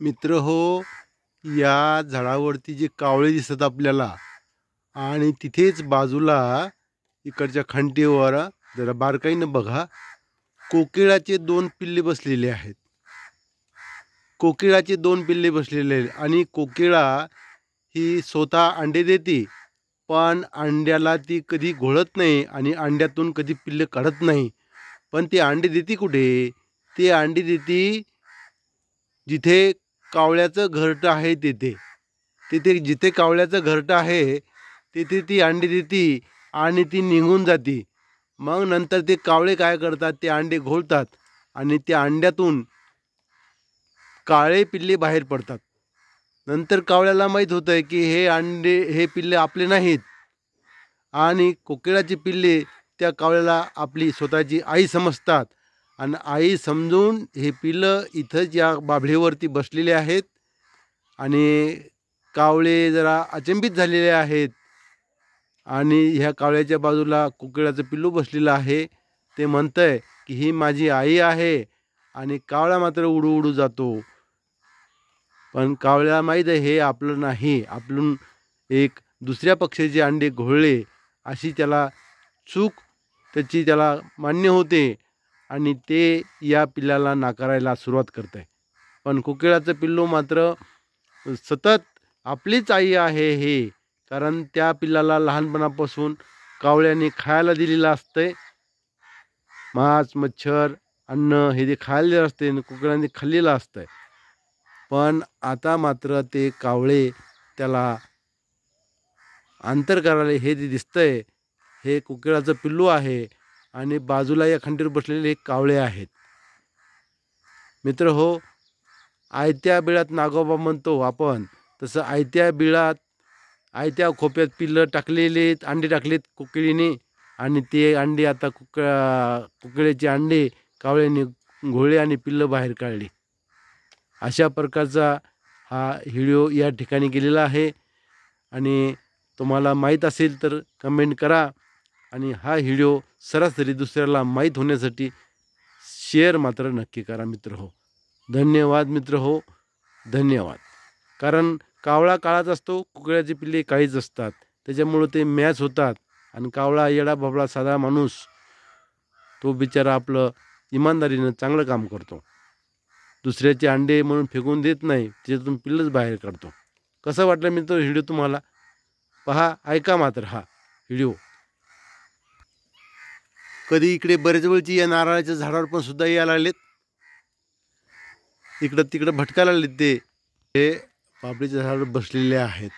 मित्र हो, या झाडावरती जे कावळे दिसतात आपल्याला आणि तिथेच बाजूला इकडच्या खंटीवर जरा बारकाईनं बघा, कोकिळाचे 2 पिल्ले बसलेले आहेत. कोकिळाचे 2 पिल्ले बसलेले आहेत आणि कोकिळा ही स्वतः अंडे देते, पण अंड्याला ती कधी घोळत नाही आणि अंड्यातून कधी पिल्ले काढत नाही. पण ती अंडे देते कुठे? ती अंडी देते जिथे कावळ्याचं घरटं आहे तिथे. तिथे जिथे कावळ्याचं घरटं आहे तिथे ती अंडी देते आणि ती निघून जाते. मग नंतर ते कावळे काय करतात, ते अंडे घोळतात आणि त्या अंड्यातून काळे पिल्ले बाहेर पडतात. नंतर कावळ्याला माहीत होतं की हे पिल्ले आपले नाहीत आणि कोकिळाची पिल्ले त्या कावळ्याला आपली स्वतःची आई समजतात आणि आई समजून हे पिल्लं इथंच या बाभळीवरती बसलेले आहेत आणि कावळे जरा अचंबित झालेले आहेत आणि ह्या कावळ्याच्या बाजूला कोकिळाचं पिल्लू बसलेलं आहे. ते म्हणतंय की ही माझी आई आहे आणि कावळा मात्र उडू उडू जातो. पण कावळ्याला माहीत आहे हे आपलं नाही, आपलं एक दुसऱ्या पक्षाचे अंडे घोळले अशी त्याला चूक त्याला मान्य होते आणि ते या पिल्लाला नाकारायला सुरुवात करते. पण कोकिळाचं पिल्लू मात्र सतत आपलीच आई आहे हे, कारण त्या पिल्लाला लहानपणापासून कावळ्याने खायला दिलेलं असतंय. मांस, मच्छर, अन्न हे जे खायला दिलं असते कोकिळाने खाल्लेलं असतंय. पण आता मात्र ते कावळे त्याला अंतर करायला हे जे दिसतंय हे कोकिळाचं पिल्लू आहे आणि बाजूला या खंडीवर बसलेले हे कावळे आहेत. मित्र हो, आयत्या बिळात नागोबा म्हणतो आपण, तसं आयत्या बिळात आयत्या खोप्यात पिल्लं टाकलेले अंडे टाकलेत कोकिळीने आणि ते अंडे आता कोकिळ्याचे अंडे कावळ्याने घोळले आणि पिल्लं बाहेर काढली. अशा प्रकारचा हा व्हिडिओ या ठिकाणी केलेला आहे आणि तुम्हाला माहीत असेल तर कमेंट करा आणि हा व्हिडिओ सरासरी दुसऱ्याला माहीत होण्यासाठी शेअर मात्र नक्की करा मित्र हो. धन्यवाद मित्र हो, धन्यवाद. कारण कावळा काळाच असतो, कोकिळाचे पिल्ले काळीच असतात, त्याच्यामुळं ते मॅच होतात आणि कावळा येडा बाबळा साधा माणूस तो बिचारा आपलं इमानदारीनं चांगलं काम करतो. दुसऱ्याचे अंडे म्हणून फेकून देत नाही, त्याच्यातून पिल्लंच बाहेर काढतो. कसं वाटलं मित्र व्हिडिओ तुम्हाला? पहा, ऐका मात्र हा व्हिडिओ. कधी इकडे बरेच वेळची या नारळाच्या झाडावर पण सुद्धा यायला लागलेत, इकडं तिकडं भटकायला लागलेत. ते बाभळीच्या झाडावर बसलेले आहेत.